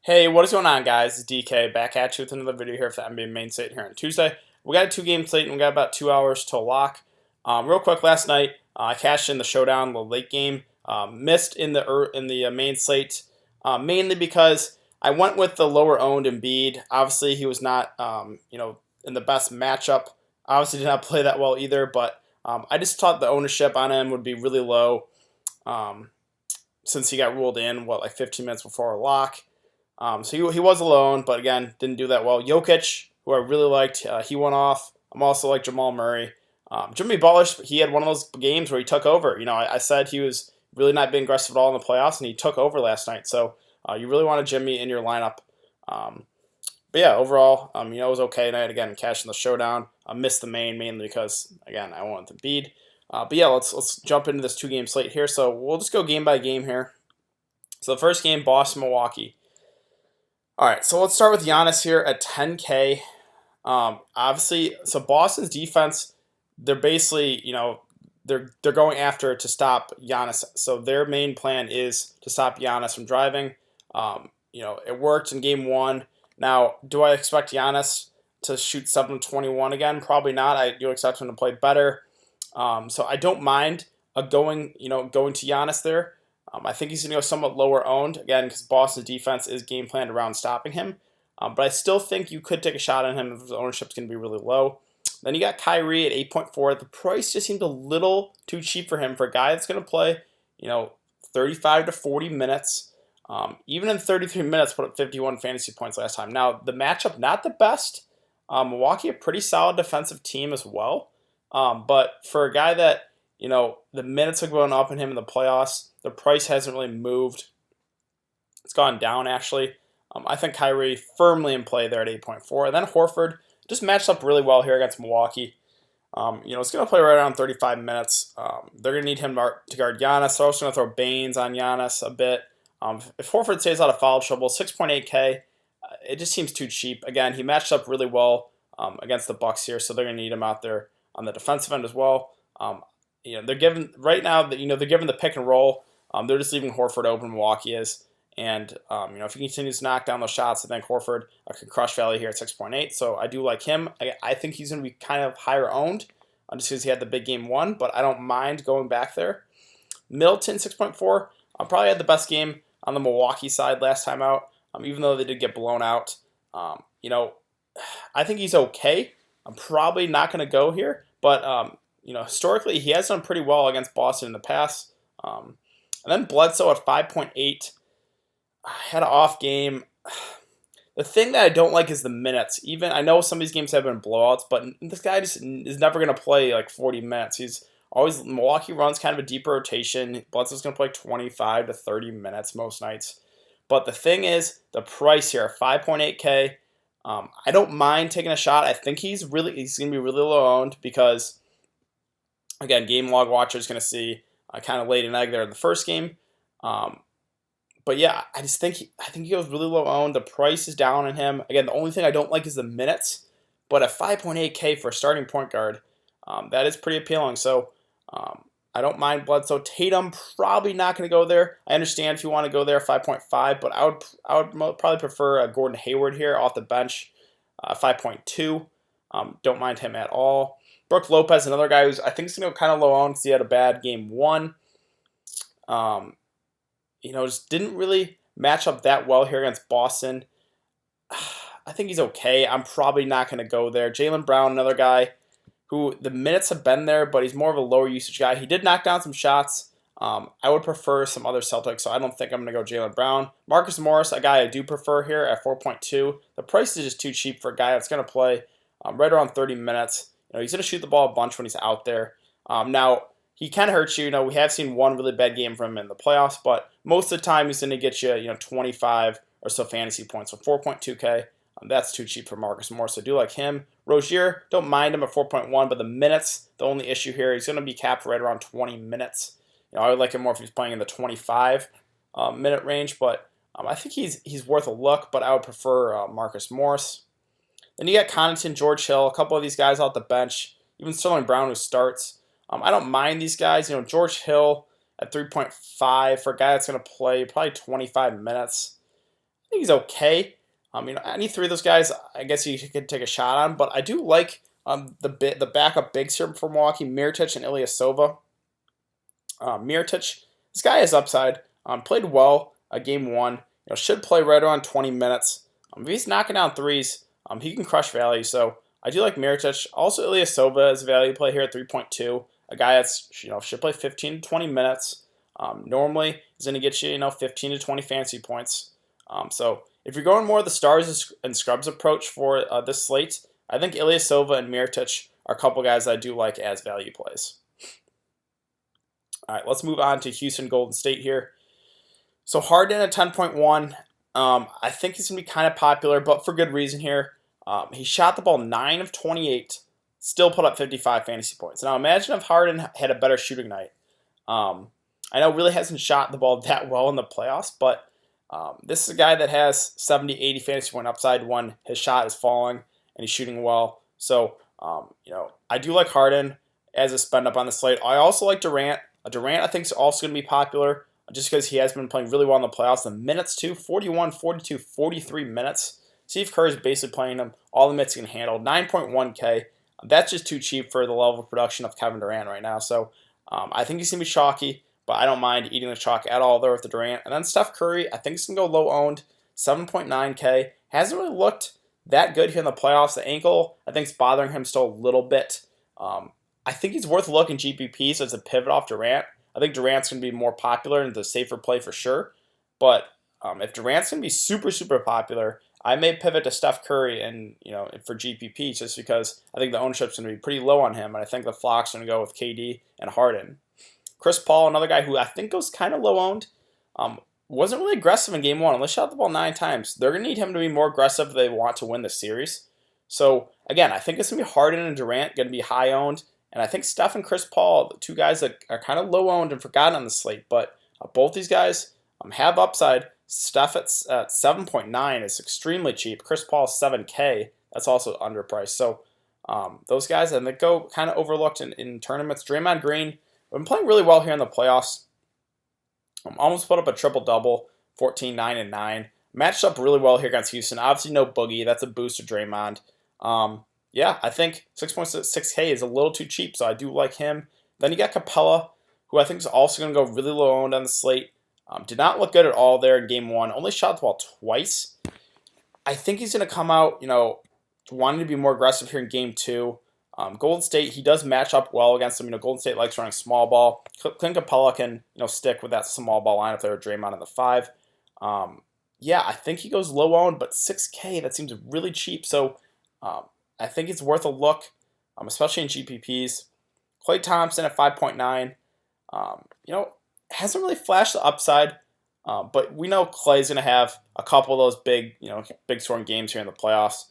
Hey, what is going on, guys? It's DK back at you with another video here for the NBA main slate here on Tuesday. We got a two-game slate and we got about 2 hours to lock. Real quick, last night I cashed in the showdown, the late game. Missed in the main slate mainly because I went with the lower owned Embiid. Obviously, he was not in the best matchup. Obviously, did not play that well either. But I just thought the ownership on him would be really low since he got ruled in like 15 minutes before a lock. So he was alone, but again, didn't do that well. Jokic, who I really liked, he went off. I'm also like Jamal Murray. Jimmy Butler, he had one of those games where he took over. I said he was really not being aggressive at all in the playoffs, and he took over last night. So you really wanted Jimmy in your lineup. But yeah, overall, it was okay night. Again, cash in the showdown. I missed the mainly because, again, I wanted the bead. But yeah, let's jump into this two-game slate here. So we'll just go game by game here. So the first game, Boston-Milwaukee. All right, so let's start with Giannis here at 10K. Obviously, so Boston's defense, they're basically, they're going after to stop Giannis. So their main plan is to stop Giannis from driving. It worked in game one. Now, do I expect Giannis to shoot 7-21 again? Probably not. I do expect him to play better. So I don't mind going to Giannis there. I think he's going to go somewhat lower owned, again, because Boston's defense is game planned around stopping him. But I still think you could take a shot on him if his ownership's going to be really low. Then you got KYRIE at 8.4. The price just seemed a little too cheap for him for a guy that's going to play, 35 to 40 minutes. Even in 33 minutes, put up 51 fantasy points last time. Now, the matchup, not the best. Milwaukee, a pretty solid defensive team as well. But for a guy that, the minutes are going up in him in the playoffs, the price hasn't really moved. It's gone down, actually. I think KYRIE firmly in play there at 8.4. And then HORFORD just matched up really well here against Milwaukee. It's going to play right around 35 minutes. They're going to need him to guard Giannis. They're also going to throw Baines on Giannis a bit. If HORFORD stays out of foul trouble, 6.8K, it just seems too cheap. Again, he matched up really well against the Bucks here, so they're going to need him out there on the defensive end as well. They're given right now that they're given the pick and roll. They're just leaving HORFORD open. Milwaukee is, and if he continues to knock down those shots, I think HORFORD could crush value here at 6.8. So I do like him. I think he's going to be kind of higher owned, just because he had the big game one. But I don't mind going back there. Middleton 6.4. Probably had the best game on the Milwaukee side last time out. Even though they did get blown out. I think he's okay. I'm probably not going to go here, but historically he has done pretty well against Boston in the past. And then Bledsoe at 5.8. Had an off game. The thing that I don't like is the minutes. Even I know some of these games have been blowouts, but this guy just is never going to play like 40 minutes. He's always Milwaukee runs kind of a deeper rotation. Bledsoe's going to play 25 to 30 minutes most nights. But the thing is, the price here, 5.8K. I don't mind taking a shot. I think he's going to be really low owned because, again, Game Log Watcher is going to see kind of laid an egg there in the first game. But yeah, I think he goes really low owned. The price is down on him. Again, the only thing I don't like is the minutes. But at 5.8K for a starting point guard, that is pretty appealing. So I don't mind Bledsoe. Tatum, probably not going to go there. I understand if you want to go there, 5.5, but I would probably prefer Gordon Hayward here off the bench, 5.2. Don't mind him at all. Brook Lopez, another guy who's I think is going to go kind of low on because he had a bad game one. Just didn't really match up that well here against Boston. I think he's okay. I'm probably not going to go there. Jaylen Brown, another guy who the minutes have been there, but he's more of a lower usage guy. He did knock down some shots. I would prefer some other Celtics, so I don't think I'm going to go Jaylen Brown. Marcus Morris, a guy I do prefer here at 4.2. The price is just too cheap for a guy that's going to play right around 30 minutes. He's going to shoot the ball a bunch when he's out there. Now, he can hurt you. We have seen one really bad game from him in the playoffs, but most of the time he's going to get you, 25 or so fantasy points. So 4.2K, that's too cheap for Marcus Morris. So I do like him. Rozier, don't mind him at 4.1, but the minutes, the only issue here, he's going to be capped right around 20 minutes. I would like him more if he's playing in the 25 minute range, but I think he's worth a look, but I would prefer Marcus Morris. Then you got Connaughton, George Hill, a couple of these guys off the bench, even Sterling Brown who starts. I don't mind these guys. George Hill at 3.5 for a guy that's going to play probably 25 minutes. think he's okay. Any three of those guys, I guess you could take a shot on, but I do like the backup bigs here for Milwaukee, Mirotic and Ilyasova. Mirotic, this guy has upside. Played well game one. Should play right around 20 minutes. If he's knocking down threes, he can crush value. So I do like Mirotic. Also, Ilyasova is a value play here at 3.2. A guy that's should play 15 to 20 minutes. Normally is going to get you 15 to 20 fantasy points. So if you're going more of the stars and scrubs approach for this slate, I think Ilyasova and Mirotic are a couple guys I do like as value plays. All right, let's move on to Houston Golden State here. So Harden at 10.1. I think he's going to be kind of popular, but for good reason here. He shot the ball 9 of 28, still put up 55 fantasy points. Now imagine if Harden had a better shooting night. I know really hasn't shot the ball that well in the playoffs, but this is a guy that has 70, 80 fantasy point upside when his shot is falling and he's shooting well. So, I do like Harden as a spend up on the slate. I also like Durant. Durant, I think, is also going to be popular just because he has been playing really well in the playoffs. The minutes, too, 41, 42, 43 minutes. Steve Kerr is basically playing him all the minutes he can handle. 9.1K. That's just too cheap for the level of production of Kevin Durant right now. So I think he's going to be chalky, but I don't mind eating the chalk at all there with the Durant. And then Steph Curry, I think he's going to go low-owned, 7.9K. Hasn't really looked that good here in the playoffs. The ankle, I think, is bothering him still a little bit. I think he's worth a look in GPP, so it's a pivot off Durant. I think Durant's going to be more popular and the safer play for sure. But if Durant's going to be super, super popular, I may pivot to Steph Curry and for GPP just because I think the ownership's going to be pretty low on him, and I think the flock's going to go with KD and Harden. Chris Paul, another guy who I think goes kind of low owned, wasn't really aggressive in game one. Only shot the ball 9 times. They're going to need him to be more aggressive if they want to win the series. So again, I think it's going to be Harden and Durant going to be high owned. And I think Steph and Chris Paul, the two guys that are kind of low-owned and forgotten on the slate, but both these guys have upside. Steph at 7.9 is extremely cheap. Chris Paul 7K, that's also underpriced. So those guys, I think, go kind of overlooked in tournaments. Draymond Green, been playing really well here in the playoffs. Almost put up a triple-double, 14, 9, and 9. Matched up really well here against Houston. Obviously no Boogie. That's a boost to Draymond. Yeah, I think 6.6K is a little too cheap, so I do like him. Then you got Capella, who I think is also going to go really low owned on the slate. Did not look good at all there in game one. Only shot the ball twice. I think he's going to come out, wanting to be more aggressive here in game two. Golden State, he does match up well against them. Golden State likes running small ball. Clint Capella can, stick with that small ball lineup there with Draymond in the 5. Yeah, I think he goes low owned, but 6K, that seems really cheap. So, I think it's worth a look, especially in GPPs. Klay Thompson at 5.9. Hasn't really flashed the upside, but we know Klay's going to have a couple of those big scoring games here in the playoffs.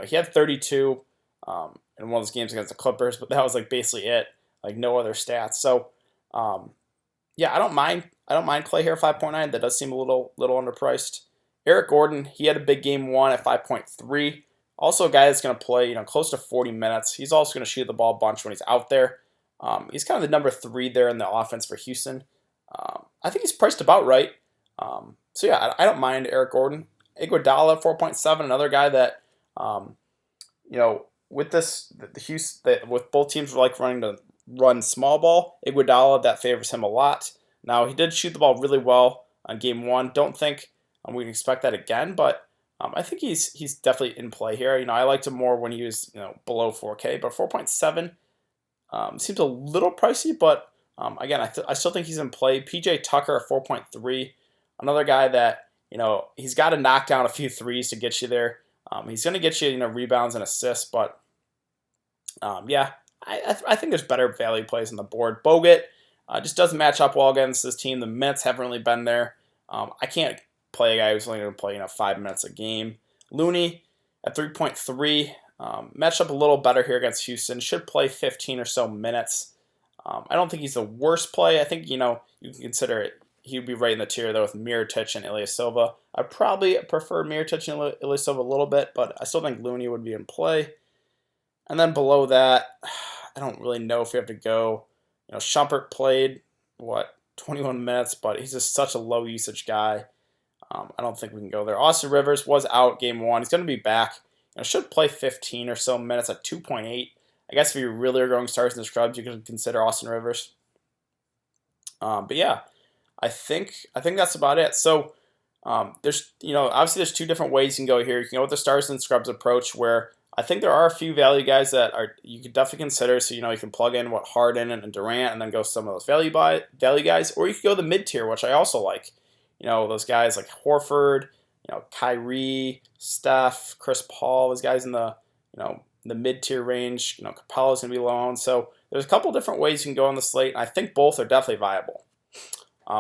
He had 32 in one of those games against the Clippers, but that was basically it. No other stats. So, yeah, I don't mind Klay here at 5.9. That does seem a little underpriced. Eric Gordon, he had a big game one at 5.3. Also a guy that's going to play, close to 40 minutes. He's also going to shoot the ball a bunch when he's out there. He's kind of the number 3 there in the offense for Houston. I think he's priced about right. So yeah, I don't mind Eric Gordon. Iguodala 4.7, another guy that, with with both teams running to run small ball. Iguodala, that favors him a lot. Now he did shoot the ball really well on game one. Don't think we can expect that again, but. I think he's definitely in play here. I liked him more when he was below 4K, but 4.7 seems a little pricey. But again, I still think he's in play. PJ Tucker at 4.3, another guy that he's got to knock down a few threes to get you there. He's going to get you rebounds and assists, but yeah, I think there's better value plays on the board. Bogut just doesn't match up well against this team. The minutes haven't really been there. I can't play a guy who's only going to play 5 minutes a game. Looney at 3.3, matched up a little better here against Houston. Should play 15 or so minutes. I don't think he's the worst play. I think you can consider it. He would be right in the tier though with Mirotic and Ilyasova. I probably prefer Mirotic and Ilyasova a little bit, but I still think Looney would be in play. And then below that, I don't really know if we have to go. Shumpert played 21 minutes, but he's just such a low usage guy. I don't think we can go there. Austin Rivers was out game 1. He's going to be back. Should play 15 or so minutes at 2.8. I guess if you really are going stars and scrubs, you could consider Austin Rivers. But yeah, I think that's about it. So there's obviously there's two different ways you can go here. You can go with the stars and scrubs approach, where I think there are a few value guys that you could definitely consider. So you can plug in what Harden and Durant, and then go some of those value guys, or you could go the mid tier, which I also like. Those guys like HORFORD, KYRIE, Steph, Chris Paul, those guys in the the mid tier range. Capella's gonna be low. So there's a couple different ways you can go on the slate, and I think both are definitely viable.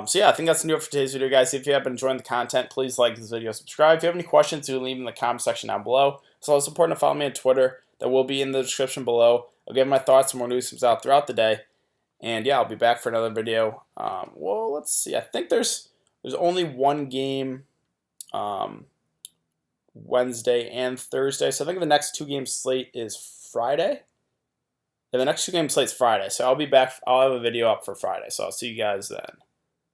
So yeah, I think that's gonna do it for today's video, guys. If you have been enjoying the content, please like this video, subscribe. If you have any questions, do leave them in the comment section down below. It's also important to follow me on Twitter. That will be in the description below. I'll give my thoughts and more news comes out throughout the day. And yeah, I'll be back for another video. Well, let's see. I think there's only one game Wednesday and Thursday. So I think the next 2 game slate is Friday. Yeah, the next 2 game slate's Friday. So I'll be back. I'll have a video up for Friday. So I'll see you guys then.